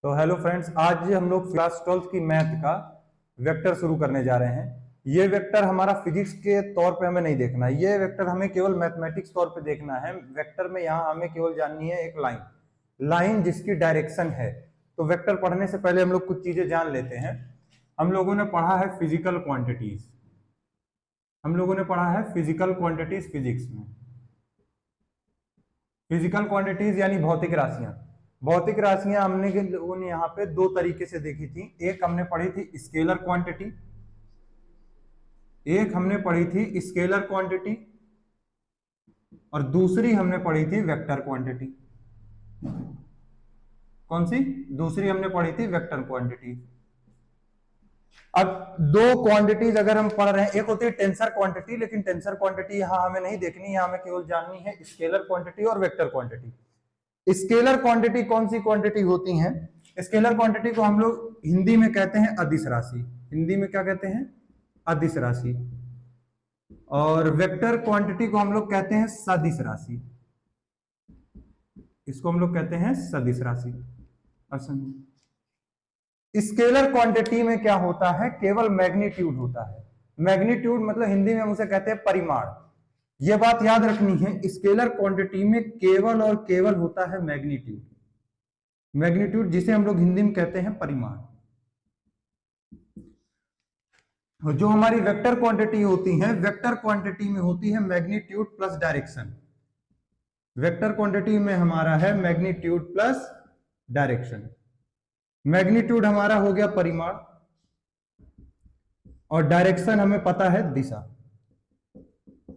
तो hello friends, आज हम लोग क्लास 12 की मैथ का वेक्टर शुरू करने जा रहे हैं। ये वेक्टर हमारा फिजिक्स के तौर पे हमें नहीं देखना है, ये वेक्टर हमें केवल मैथमेटिक्स तौर पे देखना है। वेक्टर में यहाँ हमें केवल जाननी है एक लाइन, लाइन जिसकी डायरेक्शन है। तो वेक्टर पढ़ने से पहले हम लोग कुछ चीजें जान लेते हैं। हम लोगों ने पढ़ा है फिजिकल क्वांटिटीज, हम लोगों ने पढ़ा है फिजिकल क्वांटिटीज फिजिक्स में। फिजिकल क्वांटिटीज यानी भौतिक राशियां। भौतिक राशियां हमने के लोगों ने यहाँ पे दो तरीके से देखी थी। एक हमने पढ़ी थी स्केलर क्वांटिटी, एक हमने पढ़ी थी स्केलर क्वांटिटी, और दूसरी हमने पढ़ी थी वेक्टर क्वांटिटी। कौन सी? दूसरी हमने पढ़ी थी वेक्टर क्वांटिटी। अब दो क्वांटिटीज अगर हम पढ़ रहे हैं, एक होती है टेंसर क्वांटिटी, लेकिन टेंसर क्वांटिटी यहां हमें नहीं देखनी, यहां हमें केवल जाननी है स्केलर क्वांटिटी और वेक्टर क्वांटिटी। स्केलर क्वांटिटी कौन सी क्वांटिटी होती हैं? स्केलर क्वांटिटी को हम लोग हिंदी में कहते हैं अदिश राशि। हिंदी में क्या कहते हैं? अदिश राशि। और वेक्टर क्वांटिटी को हम लोग कहते हैं सदिश राशि। इसको हम लोग कहते हैं सदिश राशि। और स्केलर क्वांटिटी में क्या होता है? केवल मैग्नीट्यूड होता है। मैग्नीट्यूड मतलब हिंदी में हम उसे कहते हैं परिमाण। यह बात याद रखनी है, स्केलर क्वांटिटी में केवल और केवल होता है मैग्नीट्यूड। मैग्नीट्यूड जिसे हम लोग हिंदी में कहते हैं परिमाण। जो हमारी वेक्टर क्वांटिटी होती है, वेक्टर क्वांटिटी में होती है magnitude plus direction. Vector quantity में हमारा है मैग्नीट्यूड प्लस डायरेक्शन। मैग्नीट्यूड हमारा हो गया परिमाण, और डायरेक्शन हमें पता है दिशा।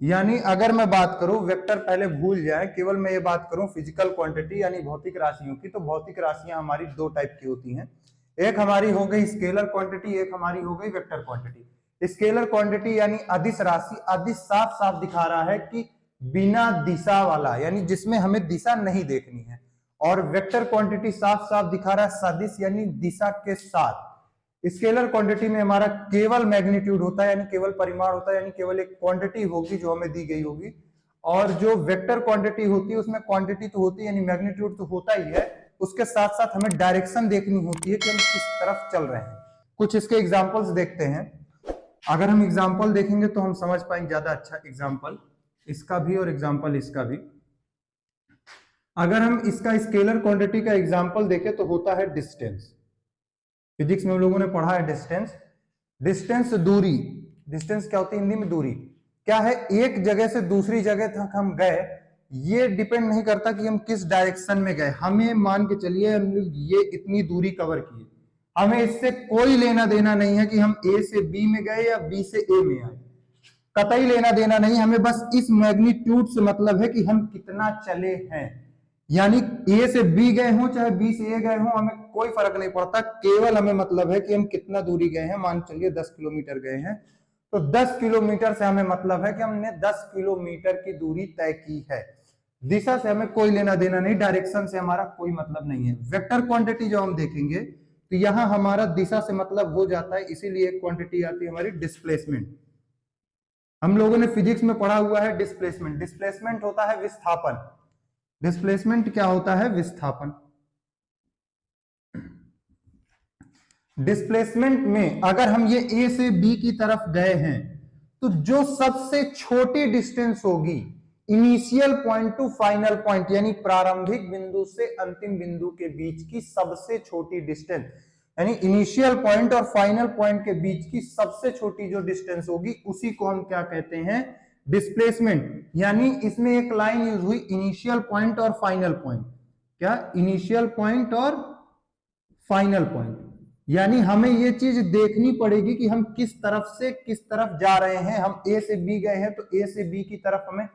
यानी अगर मैं बात करूं, वेक्टर पहले भूल जाए, केवल मैं ये बात करूं फिजिकल क्वांटिटी यानी भौतिक राशियों की, तो भौतिक राशियां हमारी दो टाइप की होती हैं। एक हमारी हो गई स्केलर क्वांटिटी, एक हमारी हो गई वेक्टर क्वांटिटी। स्केलर क्वांटिटी यानी अदिश राशि, अदिश साफ साफ दिखा रहा है कि बिना दिशा वाला, यानी जिसमें हमें दिशा नहीं देखनी है। और वेक्टर क्वांटिटी साफ साफ दिखा रहा है सदिश यानी दिशा के साथ। स्केलर क्वांटिटी में हमारा केवल मैग्नीट्यूड होता है, यानी केवल परिमाण होता है, यानी केवल एक क्वांटिटी होगी जो हमें दी गई होगी। और जो वेक्टर क्वांटिटी होती है उसमें क्वांटिटी तो होती है, यानी मैग्नीट्यूड तो होता ही है, उसके साथ साथ हमें डायरेक्शन देखनी होती है कि हम किस तरफ चल रहे हैं। कुछ इसके एग्जांपल्स देखते हैं। अगर हम एग्जांपल देखेंगे तो हम समझ पाएंगे ज्यादा अच्छा। एग्जांपल इसका भी और एग्जांपल इसका भी। अगर हम इसका स्केलर क्वांटिटी का एग्जांपल देखें तो होता है डिस्टेंस। फिजिक्स में हम लोगों ने पढ़ा है डिस्टेंस। डिस्टेंस दूरी। डिस्टेंस क्या होती है हिंदी में? दूरी। क्या है? एक जगह से दूसरी जगह तक हम गए, ये डिपेंड नहीं करता कि हम किस डायरेक्शन में गए। हमें मान के चलिए हम ये इतनी दूरी कवर किए, हमें इससे कोई लेना देना नहीं है कि हम ए से बी में गए या बी से ए में आए। कतई लेना देना नहीं, हमें बस इस मैग्नीट्यूड से मतलब है कि हम कितना चले हैं। यानी ए से बी गए हों चाहे बी से ए गए हों, हमें कोई फर्क नहीं पड़ता, केवल हमें मतलब है कि हम कितना दूरी गए हैं। मान चलिए 10 किलोमीटर गए हैं, तो 10 किलोमीटर से हमें मतलब है कि हमने 10 किलोमीटर की दूरी तय की है। दिशा से हमें कोई लेना देना नहीं, डायरेक्शन से हमारा कोई मतलब नहीं है। वेक्टर क्वांटिटी जो हम देखेंगे तो यहां हमारा दिशा से मतलब हो जाता है, इसीलिए एक क्वांटिटी आती है हमारी डिस्प्लेसमेंट। हम लोगों ने फिजिक्स में पढ़ा हुआ है डिस्प्लेसमेंट। डिस्प्लेसमेंट होता है विस्थापन। डिस्प्लेसमेंट क्या होता है? विस्थापन। डिस्प्लेसमेंट में अगर हम ये ए से बी की तरफ गए हैं, तो जो सबसे छोटी डिस्टेंस होगी initial point two final point, यानी प्रारंभिक बिंदु से अंतिम बिंदु के बीच की सबसे छोटी डिस्टेंस, यानी इनिशियल पॉइंट और फाइनल पॉइंट के बीच की सबसे छोटी जो डिस्टेंस होगी उसी को हम क्या कहते हैं? डिस्प्लेसमेंट। यानी इसमें एक लाइन यूज हुई, इनिशियल पॉइंट और फाइनल पॉइंट। क्या? इनिशियल पॉइंट और फाइनल पॉइंट। यानी हमें ये चीज देखनी पड़ेगी कि हम किस तरफ से किस तरफ जा रहे हैं। हम ए से बी गए हैं तो ए से बी की तरफ हमें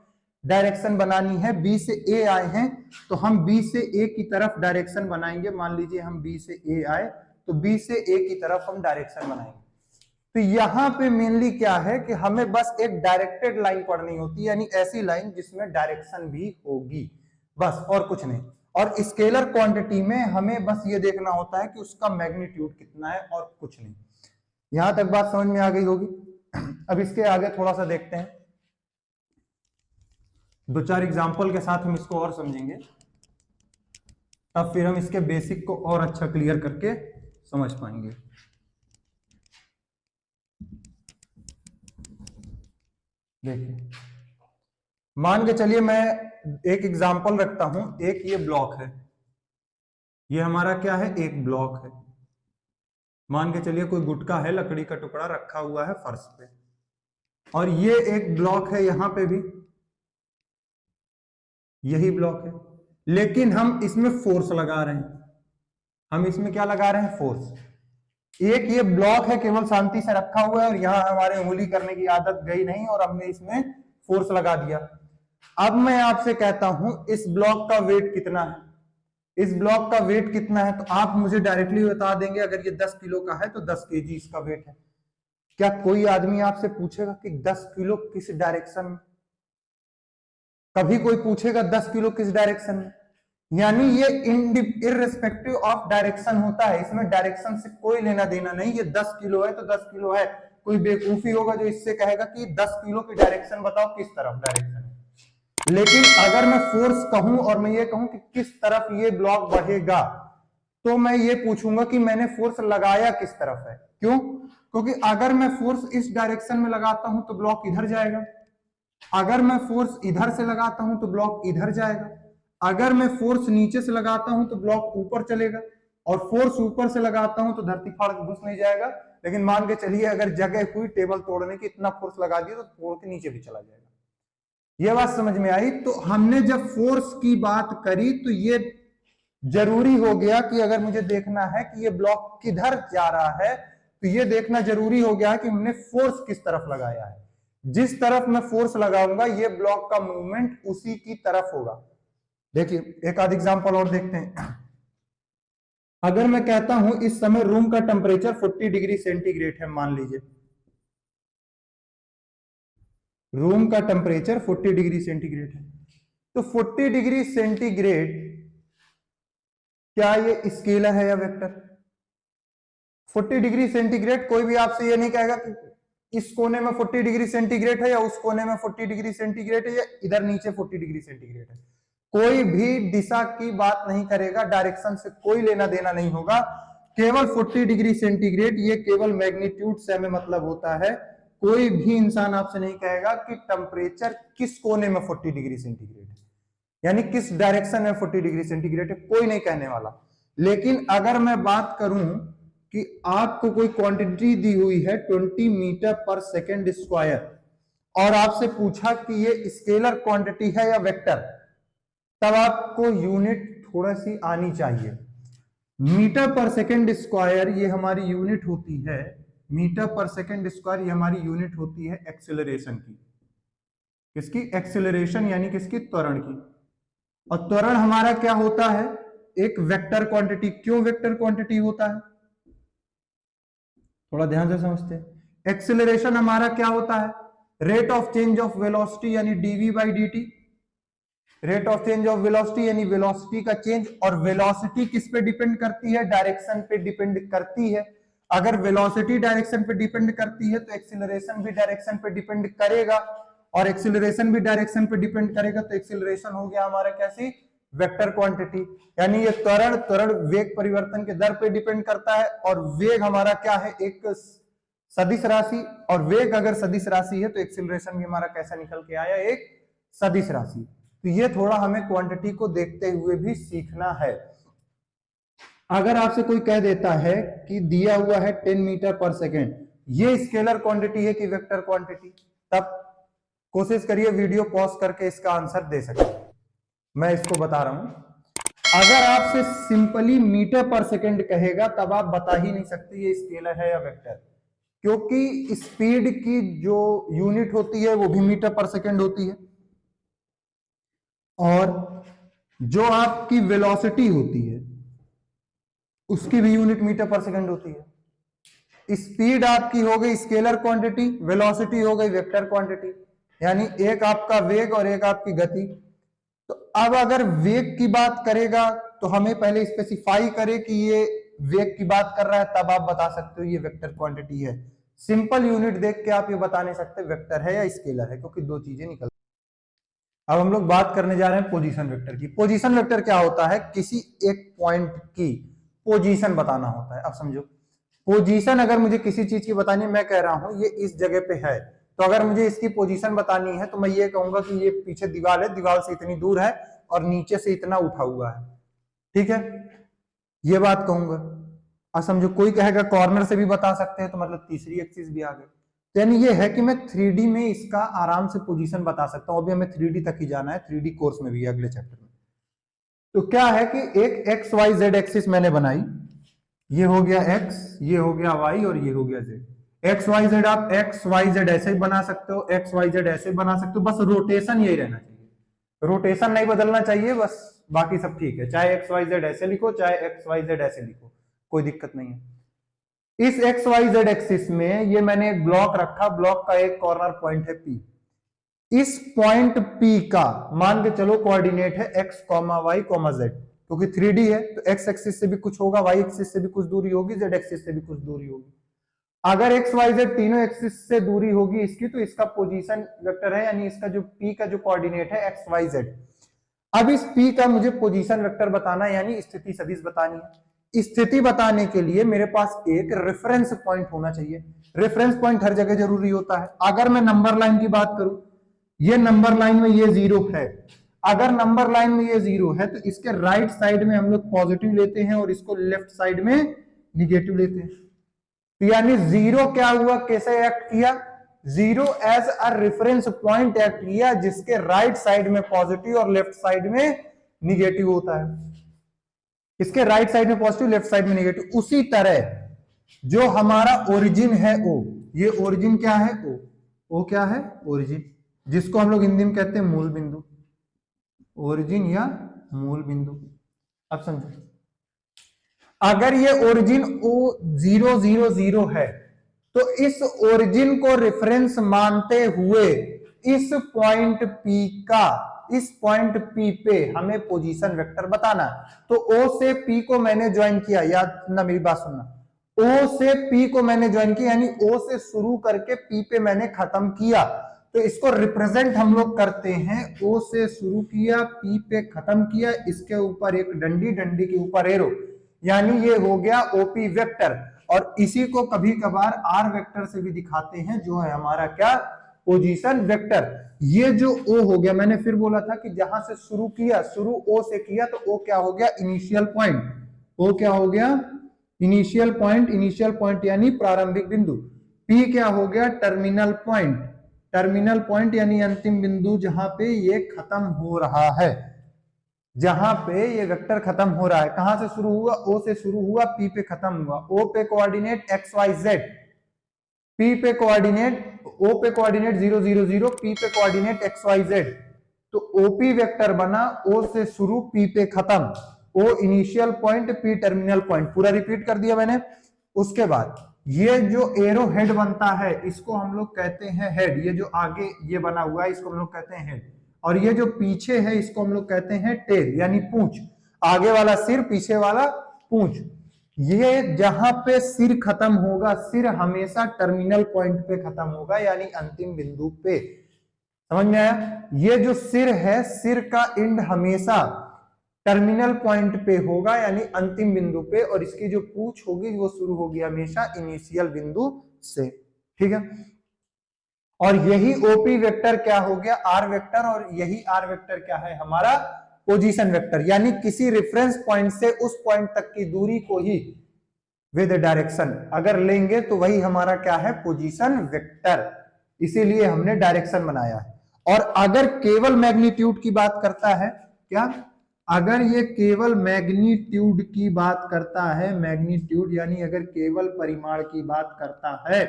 डायरेक्शन बनानी है। बी से ए आए हैं तो हम बी से ए की तरफ डायरेक्शन बनाएंगे। मान लीजिए हम बी से ए आए तो बी से ए की तरफ हम डायरेक्शन बनाएंगे। तो यहां पे मेनली क्या है कि हमें बस एक डायरेक्टेड लाइन पढ़नी होती है, यानी ऐसी लाइन जिसमें डायरेक्शन भी होगी, बस और कुछ नहीं। और स्केलर क्वांटिटी में हमें बस ये देखना होता है कि उसका मैग्नीट्यूड कितना है और कुछ नहीं। यहां तक बात समझ में आ गई होगी। अब इसके आगे थोड़ा सा देखते हैं, दो चार एग्जांपल के साथ हम इसको और समझेंगे। तब फिर हम इसके बेसिक को और अच्छा क्लियर करके समझ पाएंगे। देखिए, मान के चलिए मैं एक एग्जांपल रखता हूं, एक ये ब्लॉक है, ये हमारा क्या है, एक ब्लॉक है। मान के चलिए कोई गुटका है, लकड़ी का टुकड़ा रखा हुआ है फर्श पे, और ये एक ब्लॉक है यहां पे भी, यही ब्लॉक है, लेकिन हम इसमें फोर्स लगा रहे हैं। हम इसमें क्या लगा रहे हैं, फोर्स। एक ये ब्लॉक है केवल शांति से रखा हुआ है और यहां हमारे उंगली करने की आदत गई नहीं और हमने इसमें फोर्स लगा दिया। अब मैं आपसे कहता हूं इस ब्लॉक का वेट कितना है, इस ब्लॉक का वेट कितना है, तो आप मुझे डायरेक्टली बता देंगे। अगर ये 10 किलो का है तो 10 केजी इसका वेट है। क्या कोई आदमी आपसे पूछेगा कि 10 किलो किस डायरेक्शन में? कभी कोई पूछेगा 10 किलो किस डायरेक्शन में? यानी ये इररिस्पेक्टिव ऑफ डायरेक्शन होता है, इसमें डायरेक्शन से कोई लेना देना नहीं। ये 10 किलो है तो 10 किलो है। कोई बेवकूफी होगा जो इससे कहेगा कि 10 किलो की डायरेक्शन बताओ, किस तरफ डायरेक्शन है। लेकिन अगर मैं फोर्स कहूं और मैं ये कहूं कि किस तरफ ये ब्लॉक बढ़ेगा, तो मैं ये पूछूंगा कि मैंने फोर्स लगाया किस तरफ है। क्यों? क्योंकि अगर मैं फोर्स इस डायरेक्शन में लगाता हूं तो ब्लॉक इधर जाएगा, अगर मैं फोर्स इधर से लगाता हूं तो ब्लॉक इधर जाएगा, अगर मैं फोर्स नीचे से लगाता हूं तो ब्लॉक ऊपर चलेगा, और फोर्स ऊपर से लगाता हूं तो धरती फाड़ के घुस नहीं जाएगा। लेकिन मान के चलिए अगर जगह हुई टेबल तोड़ने की, इतना फोर्स लगा दिया तो तोड़ के नीचे भी चला जाएगा। ये बात समझ में आई? तो हमने जब फोर्स की बात करी तो ये जरूरी हो गया कि अगर मुझे देखना है कि ये ब्लॉक किधर जा रहा है, तो ये देखना जरूरी हो गया कि हमने फोर्स किस तरफ लगाया है। जिस तरफ मैं फोर्स लगाऊंगा ये ब्लॉक का मूवमेंट उसी की तरफ होगा। देखिए एक आध एग्जांपल और देखते हैं। अगर मैं कहता हूं इस समय रूम का टेम्परेचर 40 डिग्री सेंटीग्रेड है, मान लीजिए रूम का टेम्परेचर 40 डिग्री सेंटीग्रेड है, तो 40 डिग्री सेंटीग्रेड क्या ये स्केलर है या वेक्टर? 40 डिग्री सेंटीग्रेड कोई भी आपसे ये नहीं कहेगा कि इस कोने में 40 डिग्री सेंटीग्रेड है या उस कोने में 40 डिग्री सेंटीग्रेड है या इधर नीचे 40 डिग्री सेंटीग्रेड है। कोई भी दिशा की बात नहीं करेगा, डायरेक्शन से कोई लेना देना नहीं होगा। केवल 40 डिग्री सेंटीग्रेड ये केवल मैग्नीट्यूड से हमें मतलब होता है। कोई भी इंसान आपसे नहीं कहेगा कि टेम्परेचर किस कोने में 40 डिग्री सेंटीग्रेड है, यानी किस डायरेक्शन में 40 डिग्री सेंटीग्रेड है, कोई नहीं कहने वाला। लेकिन अगर मैं बात करूं कि आपको कोई क्वांटिटी दी हुई है 20 मीटर पर सेकेंड स्क्वायर, और आपसे पूछा कि ये स्केलर क्वांटिटी है या वेक्टर, तब आपको यूनिट थोड़ा सी आनी चाहिए। मीटर पर सेकेंड स्क्वायर ये हमारी यूनिट होती है, मीटर पर सेकेंड स्क्वायर ये हमारी यूनिट होती है एक्सेलरेशन की। किसकी? एक्सेलरेशन, यानी किसकी? त्वरण की। और त्वरण हमारा क्या होता है? एक वेक्टर क्वांटिटी। क्यों वेक्टर क्वांटिटी होता है? थोड़ा ध्यान से समझते हैं। एक्सेलरेशन हमारा क्या होता है? Rate of change of velocity यानी d v by d. Rate of change of velocity यानी वेलोसिटी का चेंज। और वेलोसिटी किस पे डिपेंड करती है? डायरेक्शन पे डिपेंड करती है। अगर वेलोसिटी डायरेक्शन पे डिपेंड करती है तो एक्सेलरेशन भी डायरेक्शन पे डिपेंड करेगा, और एक्सेलरेशन भी डायरेक्शन पे डिपेंड करेगा तो एक्सेलरेशन हो गया हमारा कैसी? Vector quantity. यानी ये त्वरण वेग परिवर्तन के दर पे डिपेंड करता है, और वेग हमारा क्या है? एक सदिश राशि। और वेग अगर सदिश राशि है तो एक्सेलरेशन भी हमारा कैसा निकल के आया? एक सदिश राशि। तो ये थोड़ा हमें क्वांटिटी को देखते हुए भी सीखना है। अगर आपसे कोई कह देता है कि दिया हुआ है 10 मीटर पर सेकेंड, ये स्केलर क्वांटिटी है कि वेक्टर क्वांटिटी, तब कोशिश करिए वीडियो पॉज करके इसका आंसर दे सके। मैं इसको बता रहा हूं। अगर आपसे सिंपली मीटर पर सेकेंड कहेगा तब आप बता ही नहीं सकते ये स्केलर है या वेक्टर, क्योंकि स्पीड की जो यूनिट होती है वो भी मीटर पर सेकेंड होती है, और जो आपकी वेलोसिटी होती है उसकी भी यूनिट मीटर पर सेकेंड होती है। स्पीड आपकी हो गई स्केलर क्वांटिटी, वेलोसिटी हो गई वेक्टर क्वांटिटी, यानी एक आपका वेग और एक आपकी गति। तो अब अगर वेग की बात करेगा तो हमें पहले स्पेसिफाई करे कि ये वेग की बात कर रहा है, तब आप बता सकते हो ये वेक्टर क्वांटिटी है। सिंपल यूनिट देख के आप ये बता नहीं सकते वेक्टर है या स्केलर है, क्योंकि दो चीजें निकल अब हम लोग बात करने जा रहे हैं पोजीशन वेक्टर की। पोजीशन वेक्टर क्या होता है? किसी एक पॉइंट की पोजीशन बताना होता है। अब समझो, पोजीशन अगर मुझे किसी चीज की बतानी है, मैं कह रहा हूं ये इस जगह पे है, तो अगर मुझे इसकी पोजीशन बतानी है तो मैं ये कहूंगा कि ये पीछे दीवार है, दीवार से इतनी दूर है और नीचे से इतना उठा हुआ है, ठीक है, ये बात कहूंगा। अब समझो, कोई कहेगा कॉर्नर से भी बता सकते हैं, तो मतलब तीसरी एक्सिस भी आ गई। तो यानी ये है कि मैं 3D में इसका आराम से पोजीशन बता सकता हूं। अभी हमें 3D तक ही जाना है, 3D कोर्स में भी है अगले चैप्टर में। तो क्या है कि एक एक्स वाई जेड एक्सिस मैंने बनाई, ये हो गया एक्स, ये हो गया वाई और ये हो गया जेड। एक्स वाई जेड आप एक्स वाई जेड ऐसे ही बना सकते हो, एक्स वाई जेड ऐसे बना सकते हो, बस रोटेशन यही रहना चाहिए, रोटेशन नहीं बदलना चाहिए, बस बाकी सब ठीक है। चाहे एक्स वाई जेड ऐसे लिखो, चाहे एक्स वाई जेड ऐसे लिखो, कोई दिक्कत नहीं है। इस एक्स वाई जेड एक्सिस में ये मैंने एक ब्लॉक रखा, ब्लॉक का एक कॉर्नर पॉइंट है पी। इस पॉइंट पी का मान के चलो कोऑर्डिनेट है X comma Y comma Z, क्योंकि 3D है तो एक्स एक्सिस से भी कुछ होगा, वाई एक्सिस से भी कुछ दूरी होगी, जेड एक्सिस से भी कुछ दूरी होगी। अगर एक्स वाई जेड तीनों एक्सिस से दूरी होगी इसकी, तो इसका पोजीशन वेक्टर है, यानी इसका जो पी का जो कोऑर्डिनेट है एक्स वाई जेड। अब इस पी का मुझे पोजीशन वेक्टर बताना है, यानी स्थिति सदिश बतानी है। स्थिति बताने के लिए मेरे पास एक रेफरेंस पॉइंट होना चाहिए। रेफरेंस पॉइंट हर जगह जरूरी होता है। अगर मैं नंबर लाइन की बात करूं, ये नंबर लाइन में ये 0 है, अगर नंबर लाइन में ये 0 है तो इसके राइट साइड में हम लोग पॉजिटिव लेते हैं और इसको लेफ्ट साइड में निगेटिव लेते हैं। तो यानी 0 क्या हुआ, कैसे एक्ट किया? 0 as a reference point act किया, जिसके राइट साइड में पॉजिटिव और लेफ्ट साइड में निगेटिव होता है। इसके राइट साइड में पॉजिटिव, लेफ्ट साइड में निगेटिव। उसी तरह जो हमारा ओरिजिन है ओ, ये ओरिजिन क्या है? ओ क्या है? ओरिजिन, जिसको हम लोग हिंदी में कहते हैं मूल बिंदु, ओरिजिन या मूल बिंदु। अब समझो, अगर ये ओरिजिन ओ 0 0 0 है, तो इस ओरिजिन को रेफरेंस मानते हुए इस पॉइंट पी का, इस पॉइंट पी पे हमें पोजीशन वेक्टर बताना है। तो ओ से पी को मैंने ज्वाइन किया, याद ना, मेरी बात सुनना, ओ से पी को मैंने ज्वाइन किया, यानी ओ से शुरू करके पी पे मैंने खत्म किया। तो इसको रिप्रेजेंट हम लोग करते हैं, ओ से शुरू किया, पी पे खत्म किया, इसके ऊपर एक डंडी, डंडी के ऊपर एरो, यानी ये हो गया ओपी वेक्टर। और इसी को कभी कभार आर वेक्टर से भी दिखाते हैं, जो है हमारा क्या? Position vector. ये जो ओ हो गया, मैंने फिर बोला था कि जहां से शुरू किया, शुरू ओ से किया, तो ओ क्या हो गया? Initial point. ओ क्या हो गया? Initial point. इनिशियल पॉइंट यानी प्रारंभिक बिंदु। पी क्या हो गया? Terminal point. टर्मिनल पॉइंट यानी अंतिम बिंदु, जहां पे ये खत्म हो रहा है, जहां पे ये वेक्टर खत्म हो रहा है। कहां से शुरू हुआ? ओ से शुरू हुआ, पी पे खत्म हुआ। ओ पे coordinate x y z, P पे कोऑर्डिनेट, ओ पे कोऑर्डिनेट 0 0 0, पी पे कोऑर्डिनेट एक्स वाई जेड। तो ओपी वेक्टर बना, ओ से शुरू, पी पे खत्म। O initial point, P terminal point. पूरा रिपीट कर दिया मैंने। उसके बाद ये जो एरो हेड बनता है, इसको हम लोग कहते हैं हेड। ये जो आगे ये बना हुआ है, इसको हम लोग कहते हैं हेड। और ये जो पीछे है, इसको हम लोग कहते हैं टेल, यानी पूंछ। आगे वाला सिर, पीछे वाला पूंछ। ये जहां पे सिर खत्म होगा, सिर हमेशा टर्मिनल पॉइंट पे खत्म होगा, यानी अंतिम बिंदु पे। समझ में आया? ये जो सिर है, सिर का एंड हमेशा टर्मिनल पॉइंट पे होगा, यानी अंतिम बिंदु पे, और इसकी जो पूंछ होगी वो शुरू होगी हमेशा इनिशियल बिंदु से। ठीक है? और यही ओपी वेक्टर क्या हो गया? R vector. और यही आर वेक्टर क्या है? हमारा पोजीशन वेक्टर, यानी किसी रेफरेंस पॉइंट से उस पॉइंट तक की दूरी को ही विद डायरेक्शन अगर लेंगे तो वही हमारा क्या है? Position vector. इसीलिए हमने डायरेक्शन बनाया है। और अगर केवल मैग्नीट्यूड की बात करता है, क्या? अगर ये केवल मैग्नीट्यूड की बात करता है, मैग्नीट्यूड यानी अगर केवल परिमाण की बात करता है,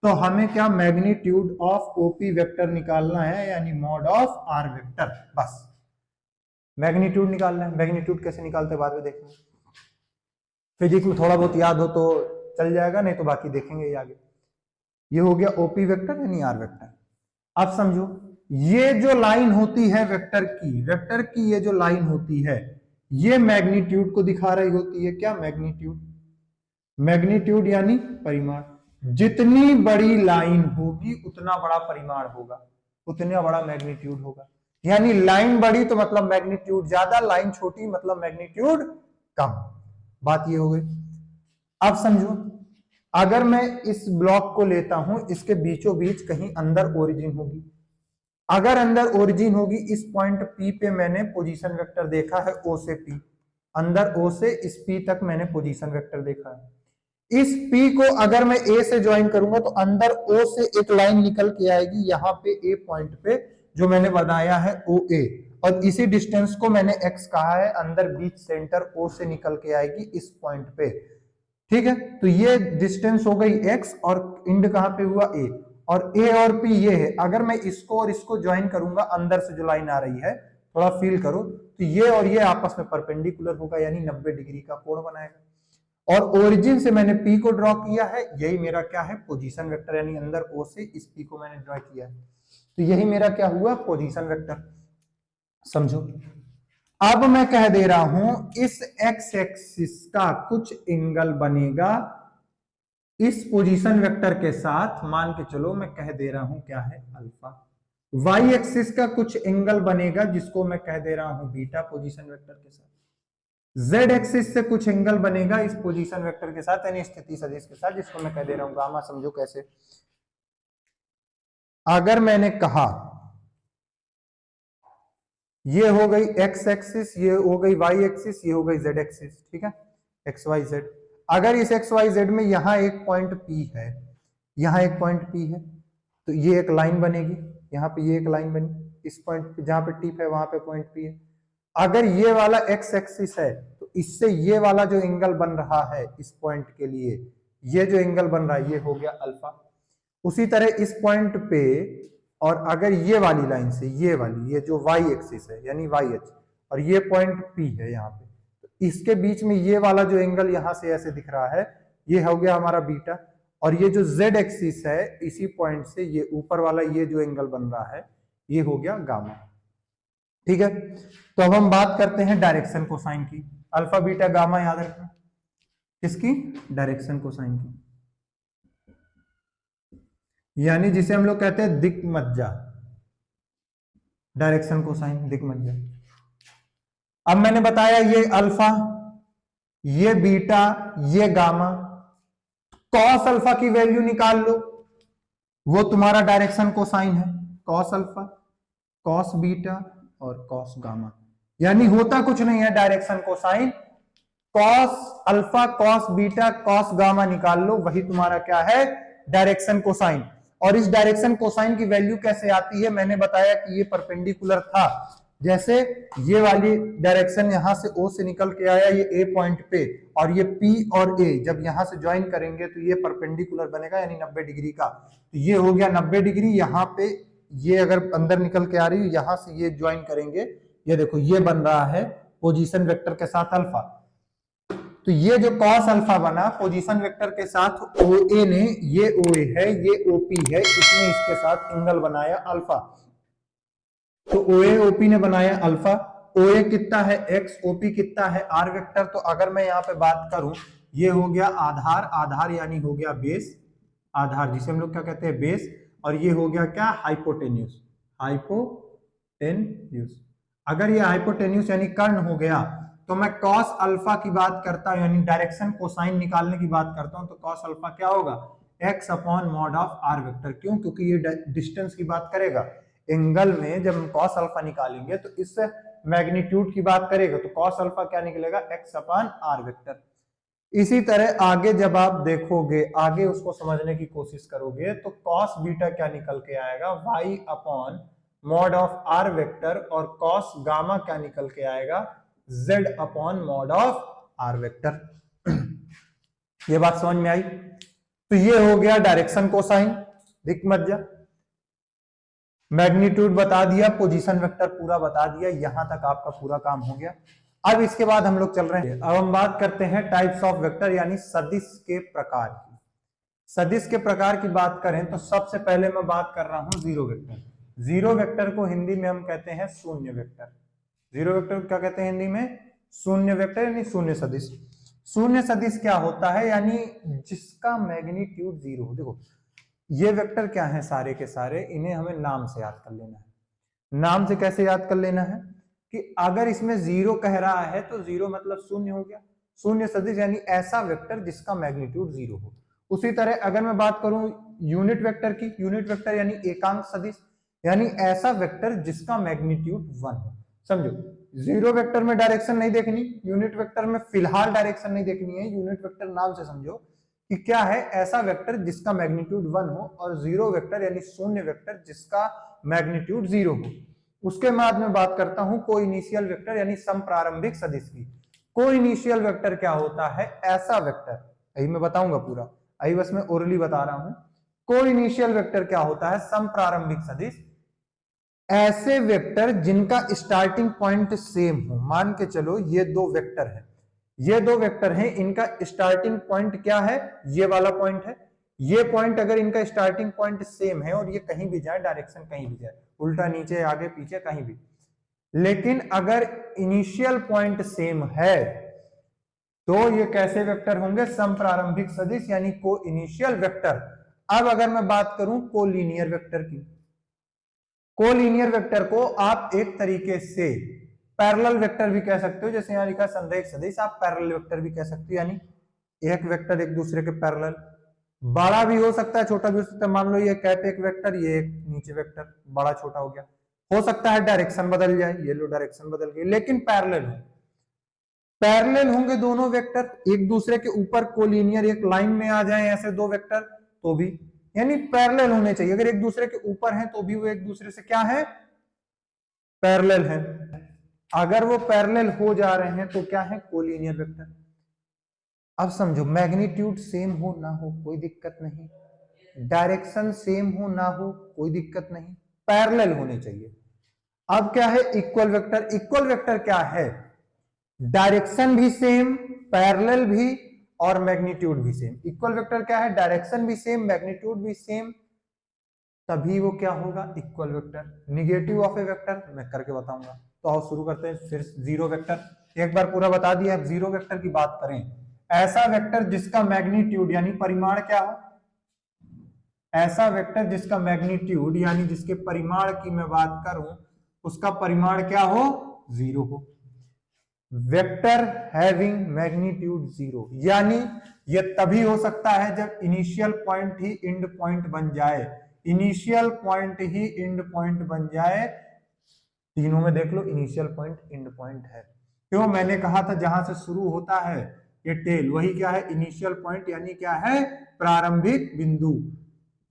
तो हमें क्या? मैग्नीट्यूड ऑफ ओपी वेक्टर निकालना है, यानी मॉड ऑफ आर वेक्टर। बस मैग्नीट्यूड निकालना है। मैग्नीट्यूड कैसे निकालते हैं बाद में देखेंगे। फिजिक्स में थोड़ा बहुत याद हो तो चल जाएगा, नहीं तो बाकी देखेंगे ये आगे। ये हो गया ओपी वेक्टर यानी आर वेक्टर। अब समझो, ये जो लाइन होती है वेक्टर की, वेक्टर की ये जो लाइन होती है, ये मैग्नीट्यूड को दिखा रही होती है। क्या? मैग्नीट्यूड। मैग्नीट्यूड यानी परिमाण। जितनी बड़ी लाइन होगी उतना बड़ा परिमाण होगा, उतना बड़ा मैग्नीट्यूड होगा। यानी लाइन बड़ी तो मतलब मैग्नीट्यूड ज्यादा, लाइन छोटी मतलब मैग्नीट्यूड कम। बात ये हो गई। अब समझो, अगर मैं इस ब्लॉक को लेता हूं, इसके बीचों बीच कहीं अंदर ओरिजिन होगी। अगर अंदर ओरिजिन होगी, इस पॉइंट P पे मैंने पोजीशन वेक्टर देखा है O से P, अंदर O से इस P तक मैंने पोजीशन वेक्टर देखा है। इस P को अगर मैं A से ज्वाइन करूंगा तो अंदर O से एक लाइन निकल के आएगी यहां पे A पॉइंट पे, जो मैंने बनाया है OA, और इसी डिस्टेंस को मैंने x कहा है, अंदर बीच सेंटर O से निकल के आएगी इस पॉइंट पे। ठीक है, तो ये डिस्टेंस हो गई x और इंड कहां पे हुआ A, और A और P ये है। अगर मैं इसको और इसको ज्वाइन करूंगा, अंदर से जो लाइन आ रही है थोड़ा फील करो, तो ये और ये आपस में परपेंडिकुलर होगा, यानी 90 डिग्री का कोण बनाएगा। और ओरिजिन से मैंने P को ड्रॉ किया है, यही मेरा क्या है, पोजीशन वेक्टर, यानी अंदर O से इस P को मैंने ड्रॉ किया है, तो यही मेरा क्या हुआ, पोजीशन वेक्टर। समझो, अब मैं कह दे रहा हूं इस एक्स एक्सिस का कुछ एंगल बनेगा इस पोजीशन वेक्टर के साथ, मान के चलो मैं कह दे रहा हूं क्या है, अल्फा। वाई एक्सिस का कुछ एंगल बनेगा जिसको मैं कह दे रहा हूं बीटा पोजीशन वेक्टर के साथ। जेड एक्सिस से कुछ एंगल बनेगा इस पोजीशन वेक्टर के साथ, यानी स्थिति सदिश के साथ, जिसको मैं कह दे रहा हूं गामा। समझो कैसे, अगर मैंने कहा ये हो गई एक्स एक्सिस, ये हो गई वाई एक्सिस, ये हो गई जेड एक्सिस, ठीक है, एक्स वाई जेड। अगर इस एक्स वाई जेड में यहां एक पॉइंट P है, यहां एक पॉइंट P है, तो ये एक लाइन बनेगी, यहां पे ये एक लाइन बनी, इस पॉइंट पे जहां पे टिप है वहां पे पॉइंट P है। अगर ये वाला एक्स एक्सिस है तो इससे ये वाला जो एंगल बन रहा है इस पॉइंट के लिए, ये जो एंगल बन रहा है ये हो गया अल्फा। उसी तरह इस पॉइंट पे, और अगर ये वाली लाइन से ये वाली, ये जो वाई एक्सिस है यानी वाई एच, और ये पॉइंट P है यहाँ पे, तो इसके बीच में ये वाला जो एंगल यहां से ऐसे दिख रहा है ये हो गया हमारा बीटा, और ये जो z एक्सिस है इसी पॉइंट से ये ऊपर वाला ये जो एंगल बन रहा है ये हो गया गामा। ठीक है, तो अब हम बात करते हैं डायरेक्शन कोसाइन की। अल्फा बीटा गामा याद रखना, किसकी, डायरेक्शन कोसाइन की, यानी जिसे हम लोग कहते हैं दिक्मज्जा, डायरेक्शन कोसाइन दिक्मज्जा। अब मैंने बताया ये अल्फा, ये बीटा, ये गामा, कॉस अल्फा की वैल्यू निकाल लो, वो तुम्हारा डायरेक्शन कोसाइन है, कॉस अल्फा, कॉस बीटा और कॉस गामा। यानी होता कुछ नहीं है direction cosine, cos alpha, cos beta, cos gamma निकाल लो, वही तुम्हारा क्या है, डायरेक्शन कोसाइन। और इस डायरेक्शन कोसाइन की वैल्यू कैसे आती है, मैंने बताया कि ये परपेंडिकुलर था, जैसे ये वाली डायरेक्शन यहां से O से निकल के आया ये A पॉइंट पे, और ये P और A जब यहां से ज्वाइन करेंगे तो ये परपेंडिकुलर बनेगा, यानी 90 डिग्री का। तो ये हो गया 90 डिग्री, यहाँ पे ये अगर अंदर निकल के आ रही है, यहां से ये ज्वाइन करेंगे, ये देखो ये बन रहा है पोजीशन वेक्टर के साथ अल्फा। तो ये जो कॉस अल्फा बना पोजीशन वेक्टर के साथ OA ने, ये OA है, ये OP है, इसने इसके साथ एंगल बनाया अल्फा। तो OA OP ने बनाया अल्फा, OA कितना है x, OP कितना है r वेक्टर। तो अगर मैं यहाँ पे बात करूं, ये हो गया आधार, आधार यानी हो गया बेस, आधार जिसे हम लोग क्या कहते हैं, बेस, और ये हो गया क्या, हाइपोटेन्यूस, हाइपोटेन्यूस। अगर ये हाइपोटेन्यूस यानी कर्ण हो गया, तो मैं कॉस अल्फा की बात करता हूं, यानी डायरेक्शन कोसाइन निकालने की बात करता हूं, तो कॉस अल्फा क्या होगा, x upon mod of r vector. क्यों, क्योंकि ये डिस्टेंस की बात करेगा, एंगल में जब हम कॉस अल्फा निकालेंगे तो इस मैग्नीट्यूड की बात करेगा, तो कॉस अल्फा क्या निकलेगा, x अपॉन r वेक्टर। इसी तरह आगे जब आप देखोगे, आगे उसको समझने की कोशिश करोगे, तो कॉस बीटा क्या निकल के आएगा, y upon mod of r vector, और कॉस गामा क्या निकल के आएगा, z upon mod of r vector. ये बात समझ में आई। तो ये हो गया डायरेक्शन कोसाइन दिक्मज्जा, मैग्नीट्यूड बता दिया, पोजीशन वेक्टर पूरा बता दिया, यहां तक आपका पूरा काम हो गया। अब इसके बाद हम लोग चल रहे हैं, अब हम बात करते हैं टाइप्स ऑफ वेक्टर, यानी सदिश के प्रकार की। सदिश के प्रकार की बात करें तो सबसे पहले मैं बात कर रहा हूं जीरो वेक्टर। जीरो वेक्टर को हिंदी में हम कहते हैं शून्य वेक्टर। जीरो वेक्टर को क्या कहते हैं हिंदी में, शून्य वेक्टर, यानी शून्य सदिश। शून्य सदिश क्या होता है, यानी जिसका मैग्नीट्यूड जीरो हो। देखो ये वेक्टर क्या है, सारे के सारे, इन्हें हमें नाम से याद कर लेना है। नाम से कैसे याद कर लेना है कि अगर इसमें जीरो कह रहा है तो जीरो मतलब शून्य हो गया, शून्य सदिश यानी ऐसा वेक्टर जिसका मैग्नीट्यूड जीरो हो। उसी तरह अगर मैं बात करूं यूनिट वेक्टर की, यूनिट वेक्टर यानी एकांक सदिश यानी ऐसा वेक्टर जिसका मैग्नीट्यूड 1 हो। समझो, जीरो वेक्टर में डायरेक्शन नहीं देखनी, यूनिट वेक्टर में फिलहाल डायरेक्शन नहीं देखनी है। यूनिट वेक्टर नाम से समझो कि क्या है, ऐसा वेक्टर जिसका मैग्नीट्यूड 1 हो, और जीरो वेक्टर यानी शून्य वेक्टर जिसका मैग्नीट्यूड 0 हो। उसके बाद में बात करता हूं को इनिशियल वेक्टर यानी समप्रारंभिक सदिश की। को इनिशियल वेक्टर क्या होता है, ऐसा वेक्टर, अभी मैं बताऊंगा पूरा, अभी बस मैं ओरली बता रहा हूं। को इनिशियल वेक्टर क्या होता है, समप्रारंभिक सदिश ऐसे वेक्टर जिनका स्टार्टिंग पॉइंट सेम हो। मान के चलो ये दो वेक्टर है, ये दो वेक्टर हैं, इनका स्टार्टिंग पॉइंट क्या है, ये वाला पॉइंट है। ये पॉइंट अगर इनका स्टार्टिंग पॉइंट सेम है और ये कहीं भी जाए, डायरेक्शन कहीं भी जाए, उल्टा नीचे आगे पीछे कहीं भी, लेकिन अगर इनिशियल पॉइंट सेम है तो ये कैसे वेक्टर होंगे, समप्रारंभिक सदिश यानी को इनिशियल वेक्टर। अब अगर मैं बात करूं कोलिनियर वेक्टर की, कोलिनियर वेक्टर को आप एक तरीके से पैरेलल वेक्टर भी कह सकते हो, जैसे यहां लिखा संरेख सदिश, आप पैरेलल वेक्टर भी कह सकते हो, यानी एक वेक्टर एक दूसरे के पैरेलल। बड़ा भी हो सकता है, छोटा भी हो सकता है। मान लो ये कैप एक वेक्टर, ये एक नीचे वेक्टर, बड़ा छोटा हो गया। हो सकता है डायरेक्शन बदल जाए, ये लो डायरेक्शन बदल गई, लेकिन पैरेलल हो, पैरेलल होंगे दोनों वेक्टर, एक दूसरे के ऊपर कोलिनियर एक लाइन में आ जाए ऐसे दो वेक्टर तो भी, यानी पैरेलल होने चाहिए। अगर एक दूसरे के ऊपर हैं तो भी वो एक दूसरे से क्या है, पैरेलल है। अगर वो पैरेलल हो जा रहे हैं तो क्या है, कोलिनियर वेक्टर। अब समझो, मैग्नीट्यूड सेम हो ना हो कोई दिक्कत नहीं, डायरेक्शन सेम हो ना हो कोई दिक्कत नहीं, पैरेलल होने चाहिए। अब क्या है, इक्वल वेक्टर। इक्वल वेक्टर क्या है, डायरेक्शन भी सेम, पैरेलल भी, और मैग्नीट्यूड भी सेम। इक्वल वेक्टर क्या है, डायरेक्शन भी सेम, मैग्नीट्यूड भी सेम, तभी वो क्या होगा, equal vector. Negative of A vector मैं करके बताऊंगा। तो आओ शुरू करते हैं। फिर जीरो वेक्टर एक बार पूरा बता दिया। जीरो वेक्टर की बात करें, ऐसा वेक्टर जिसका मैग्नीट्यूड यानी परिमाण क्या हो, ऐसा वेक्टर जिसका मैग्नीट्यूड यानी जिसके परिमाण की मैं बात करूं, उसका परिमाण क्या हो, 0 हो। वेक्टर हैविंग मैग्नीट्यूड 0, यानी ये तभी हो सकता है जब initial point he and point बन जाए, initial point he and point बन जाए। तीनों में देख लो, इनिशियल पॉइंट एंड पॉइंट है। क्यों, मैंने कहा था जहां से शुरू होता है ये टेल, वही क्या है, इनिशियल पॉइंट, यानी क्या है, प्रारंभिक बिंदु,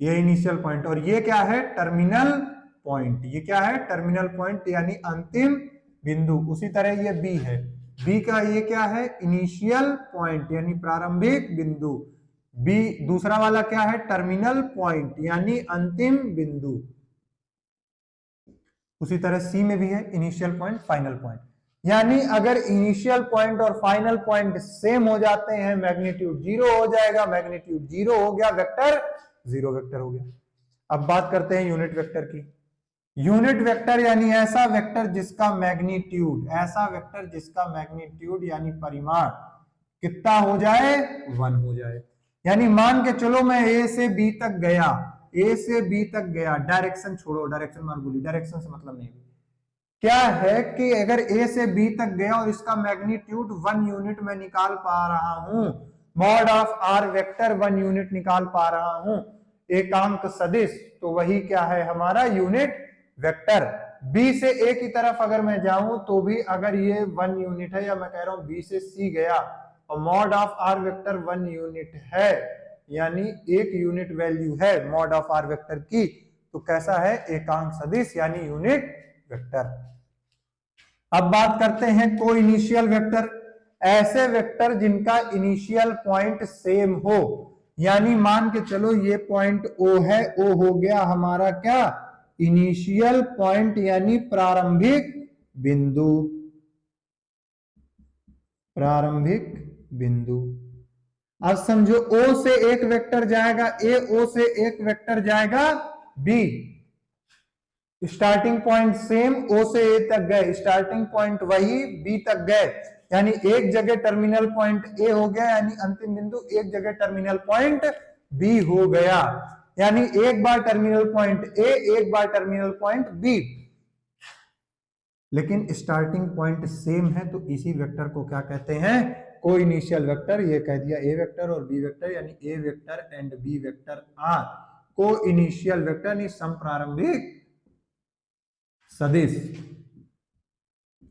ये इनिशियल पॉइंट। और ये क्या है, टर्मिनल पॉइंट, ये क्या है, टर्मिनल पॉइंट यानी अंतिम बिंदु। उसी तरह ये बी है, बी का ये क्या है, इनिशियल पॉइंट यानी प्रारंभिक बिंदु। बी दूसरा वाला क्या है, टर्मिनल पॉइंट यानी अंतिम बिंदु। उसी तरह सी में भी है इनिशियल पॉइंट फाइनल पॉइंट, यानी अगर इनिशियल पॉइंट और फाइनल पॉइंट सेम हो जाते हैं, मैग्नीट्यूड 0 हो जाएगा। मैग्नीट्यूड 0 हो गया, वेक्टर 0 वेक्टर हो गया। अब बात करते हैं यूनिट वेक्टर की। यूनिट वेक्टर यानी ऐसा वेक्टर जिसका मैग्नीट्यूड, ऐसा वेक्टर जिसका मैग्नीट्यूड यानी परिमाण कितना हो जाए, 1 हो जाए। यानी मान के चलो मैं ए से बी तक गया, ए से बी तक गया, डायरेक्शन छोड़ो, डायरेक्शन मार बोली, डायरेक्शन से मतलब नहीं। क्या है कि अगर ए से बी तक गया और इसका मैग्नीट्यूड 1 यूनिट में निकाल पा रहा हूं, mod of R vector 1 unit निकाल पा रहा हूं, एकांक सदिश, तो वही क्या है हमारा यूनिट वेक्टर। बी से ए की तरफ अगर मैं जाऊं तो भी अगर ये 1 यूनिट है, या मैं कह रहा हूं बी से सी गया और mod of R vector 1 unit है, यानी 1 यूनिट वैल्यू है मॉड ऑफ आर वेक्टर की, तो कैसा है, एकांक सदिश यानी यूनिट वेक्टर। अब बात करते हैं को इनिशियल वेक्टर, ऐसे वेक्टर जिनका इनिशियल पॉइंट सेम हो, यानी मान के चलो ये पॉइंट ओ है, ओ हो गया हमारा क्या, इनिशियल पॉइंट यानी प्रारंभिक बिंदु, प्रारंभिक बिंदु। अब समझो ओ से एक वेक्टर जाएगा ए, ओ से एक वेक्टर जाएगा बी, स्टार्टिंग पॉइंट सेम, ओ से ए तक गए, स्टार्टिंग पॉइंट वही बी तक गए, यानी एक जगह टर्मिनल पॉइंट ए हो गया, यानी अंतिम बिंदु, एक जगह टर्मिनल पॉइंट बी हो गया, यानी एक बार टर्मिनल पॉइंट ए, एक बार टर्मिनल पॉइंट बी। लेकिन स्टार्टिंग पॉइंट सेम है, तो इसी वेक्टर को क्या कहते हैं, को इनिशियल वेक्टर। ये कह दिया ए वेक्टर और बी वेक्टर, यानी A vector and B vector are को इनिशियल वेक्टर, यानी समप्रारंभिक सदिश।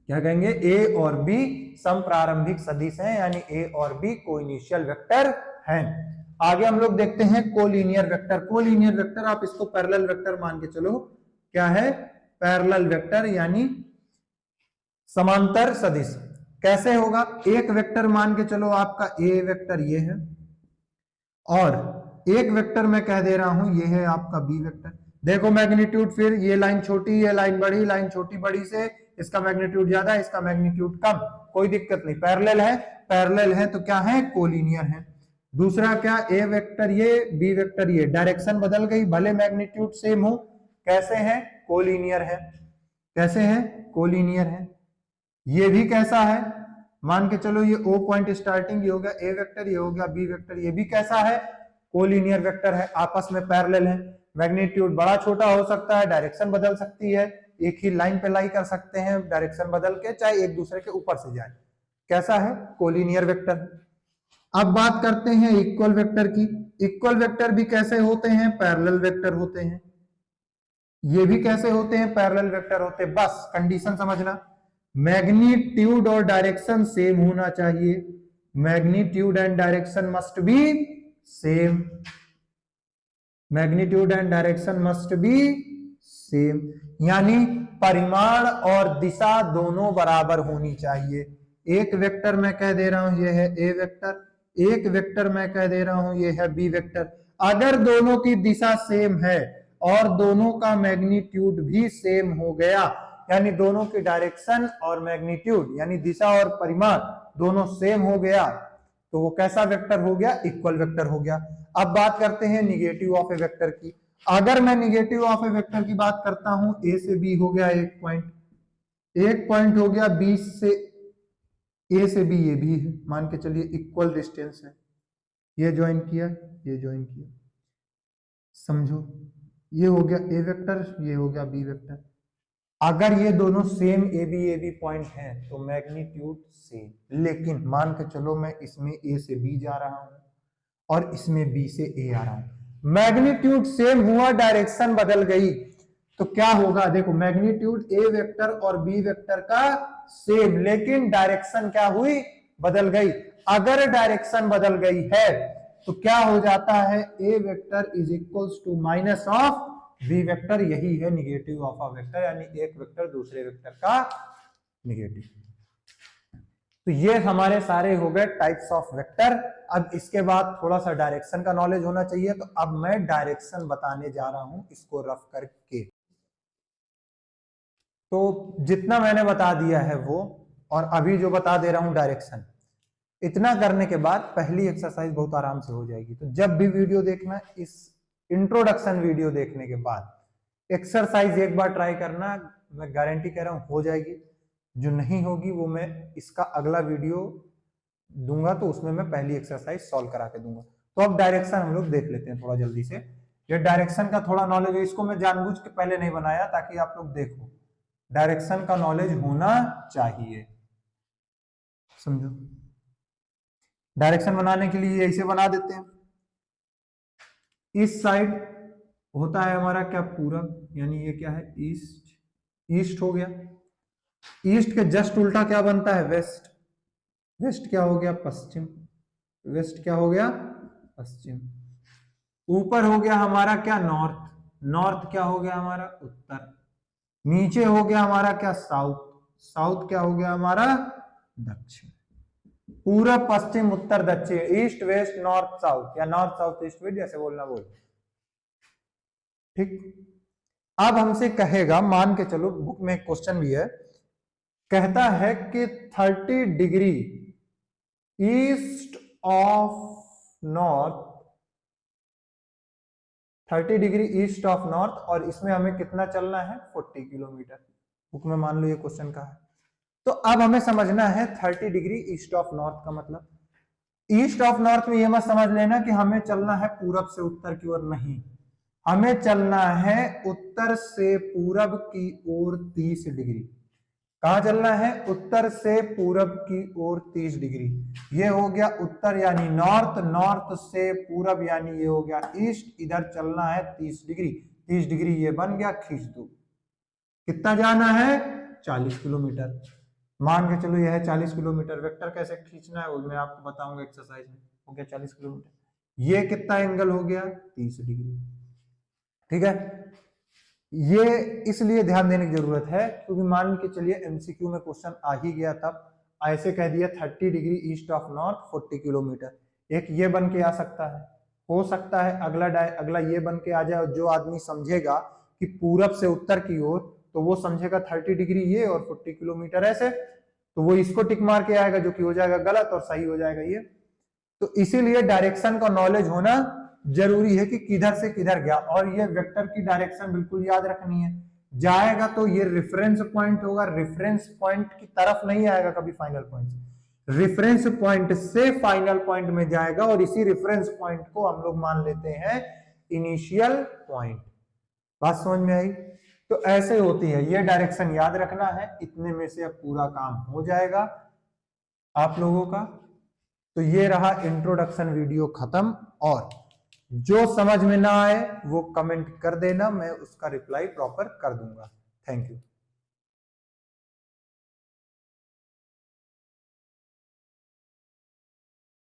क्या कहेंगे, ए और बी समप्रारंभिक सदिश हैं, यानी ए और बी को इनिशियल वेक्टर हैं। आगे हम लोग देखते हैं कोलिनियर वेक्टर। कोलिनियर वेक्टर आप इसको पैरेलल वेक्टर मान के चलो, क्या है, पैरेलल वेक्टर यानी समांतर सदिश। कैसे होगा, एक वेक्टर मान के चलो आपका ए वेक्टर ये है, और एक वेक्टर मैं कह दे रहा हूं ये है आपका बी वेक्टर। देखो मैग्नीट्यूड, फिर ये लाइन छोटी, ये लाइन बड़ी, लाइन छोटी बड़ी से इसका मैग्नीट्यूड ज्यादा, इसका मैग्नीट्यूड कम, कोई दिक्कत नहीं, पैरेलल है। पैरेलल है तो क्या है, कोलिनियर है। दूसरा क्या, ए वेक्टर ये, बी वेक्टर ये, डायरेक्शन बदल गई, भले मैग्नीट्यूड सेम हो, कैसे है, कोलिनियर है। कैसे है, कोलिनियर है। ये भी कैसा है, मान के चलो ये ओ पॉइंट स्टार्टिंग, ये हो गया ए वेक्टर, ये हो गया बी वेक्टर, ये भी कैसा है, कोलिनियर वेक्टर है, आपस में पैरेलल है। मैग्नीट्यूड बड़ा छोटा हो सकता है, डायरेक्शन बदल सकती है, एक ही लाइन पे लाई कर सकते हैं डायरेक्शन बदल के, चाहे एक दूसरे के ऊपर से जाए। कैसा है, कोलिनियर वेक्टर। अब बात करते हैं इक्वल वेक्टर की। इक्वल वेक्टर भी कैसे होते हैं, पैरेलल वेक्टर होते हैं। ये भी कैसे होते हैं, पैरेलल वेक्टर होते हैं। बस कंडीशन समझना, मैग्नीट्यूड और डायरेक्शन सेम होना चाहिए। Magnitude and direction must be same. Magnitude and direction must be same, यानी परिमाण और दिशा दोनों बराबर होनी चाहिए। एक वेक्टर मैं कह दे रहा हूं ये है ए वेक्टर, एक वेक्टर मैं कह दे रहा हूं ये है बी वेक्टर। अगर दोनों की दिशा सेम है और दोनों का मैग्नीट्यूड भी सेम हो गया, यानी दोनों की डायरेक्शन और मैग्नीट्यूड यानी दिशा और परिमाण दोनों सेम हो गया, तो वो कैसा वेक्टर हो गया, इक्वल वेक्टर हो गया। अब बात करते हैं निगेटिव ऑफ ए वेक्टर की। अगर मैं निगेटिव ऑफ ए वेक्टर की बात करता हूं, ए से बी हो गया एक पॉइंट, एक पॉइंट हो गया, बी से ए से बी ये भी है, मान के चलिए इक्वल डिस्टेंस है, ये ज्वाइन किया, ये ज्वाइन किया, समझो, ये हो गया ए वेक्टर, ये हो गया बी वेक्टर। अगर ये दोनों सेम ए बी पॉइंट हैं तो मैग्नीट्यूड सेम, लेकिन मान के चलो मैं इसमें ए से बी जा रहा हूं और इसमें बी से ए आ रहा हूं, मैग्नीट्यूड सेम हुआ, डायरेक्शन बदल गई, तो क्या होगा, देखो मैग्नीट्यूड ए वेक्टर और बी वेक्टर का सेम, लेकिन डायरेक्शन क्या हुई, बदल गई। अगर डायरेक्शन बदल गई है तो क्या हो जाता है, A vector is equals to minus of B vector. यही है निगेटिव ऑफ अ वेक्टर, यानी एक वेक्टर दूसरे वेक्टर का निगेटिव। तो ये हमारे सारे हो गए टाइप्स ऑफ वेक्टर। अब इसके बाद थोड़ा सा डायरेक्शन का नॉलेज होना चाहिए, तो अब मैं डायरेक्शन बताने जा रहा हूं इसको रफ करके। तो जितना मैंने बता दिया है वो, और अभी जो बता दे रहा हूं डायरेक्शन, इतना करने के बाद पहली एक्सरसाइज बहुत आराम से हो जाएगी। तो जब भी वीडियो देखना, इस इंट्रोडक्शन वीडियो देखने के बाद एक्सरसाइज एक बार ट्राई करना, मैं गारंटी कह रहा हूं हो जाएगी। जो नहीं होगी वो मैं इसका अगला वीडियो दूंगा, तो उसमें मैं पहली एक्सरसाइज सॉल्व करा के दूंगा। तो अब डायरेक्शन हम लोग देख लेते हैं थोड़ा जल्दी से। ये डायरेक्शन का थोड़ा नॉलेज है, इसको मैं जानबूझ के पहले नहीं बनाया ताकि आप लोग देखो, डायरेक्शन का नॉलेज होना चाहिए, समझो। डायरेक्शन बनाने के लिए ऐसे बना देते हैं, इस साइड होता है हमारा क्या, पूरब, यानी ये क्या है, ईस्ट, ईस्ट हो गया। ईस्ट के जस्ट उल्टा क्या बनता है, वेस्ट, वेस्ट क्या हो गया, पश्चिम, वेस्ट क्या हो गया, पश्चिम। ऊपर हो गया हमारा क्या, नॉर्थ, नॉर्थ क्या हो गया हमारा, उत्तर। नीचे हो गया हमारा क्या, साउथ, साउथ क्या हो गया हमारा, दक्षिण। पूरब पश्चिम उत्तर दक्षिण, ईस्ट वेस्ट नॉर्थ साउथ, या नॉर्थ साउथ ईस्ट वेस्ट, जैसे बोलना बोल, ठीक। अब हमसे कहेगा, मान के चलो बुक में क्वेश्चन भी है, कहता है कि 30 degree east of north, 30 degree east of north, और इसमें हमें कितना चलना है, 40 किलोमीटर। बुक में मान लो ये क्वेश्चन का है। तो अब हमें समझना है 30 डिग्री ईस्ट ऑफ नॉर्थ का मतलब, ईस्ट ऑफ नॉर्थ में ये मत समझ लेना कि हमें चलना है पूरब से उत्तर की ओर, नहीं, हमें चलना है उत्तर से पूरब की ओर 30 डिग्री। कहां चलना है? उत्तर से पूरब की ओर 30 डिग्री। ये हो गया उत्तर यानी नॉर्थ, नॉर्थ से पूरब यानी ये हो गया ईस्ट। इधर चलना है 30 डिग्री। 30 डिग्री ये बन गया, खींच दो। कितना जाना है? 40 किलोमीटर। मान के चलो यह है 40 किलोमीटर। वेक्टर कैसे खींचना है वो मैं आपको बताऊंगा एक्सरसाइज में। हो गया 40 किलोमीटर। ये कितना एंगल हो गया? 30 डिग्री। ठीक है, ये इसलिए ध्यान देने की जरूरत है क्योंकि मान के चलिए एमसीक्यू में क्वेश्चन आ ही गया, तब ऐसे कह दिया 30 degree east of north 40 kilometre. एक ये बन के आ सकता है, हो सकता है अगला ये बन के आ जाए। और जो आदमी समझेगा कि पूरब से उत्तर की ओर, तो वो समझेगा 30 डिग्री ये और 40 किलोमीटर ऐसे, तो वो इसको टिक मार के आएगा, जो कि हो जाएगा गलत और सही हो जाएगा ये। तो इसीलिए डायरेक्शन का नॉलेज होना जरूरी है कि किधर से किधर गया। और ये वेक्टर की डायरेक्शन बिल्कुल याद रखनी है। जाएगा तो ये रेफरेंस पॉइंट होगा, रेफरेंस पॉइंट की तरफ नहीं आएगा कभी फाइनल पॉइंट से, रेफरेंस पॉइंट से फाइनल पॉइंट में जाएगा। और इसी रेफरेंस पॉइंट को हम लोग मान लेते हैं इनिशियल पॉइंट। बात समझ में आई? तो ऐसे होती है, ये डायरेक्शन याद रखना है। इतने में से अब पूरा काम हो जाएगा आप लोगों का। तो ये रहा इंट्रोडक्शन वीडियो खत्म। और जो समझ में ना आए वो कमेंट कर देना, मैं उसका रिप्लाई प्रॉपर कर दूंगा। Thank you.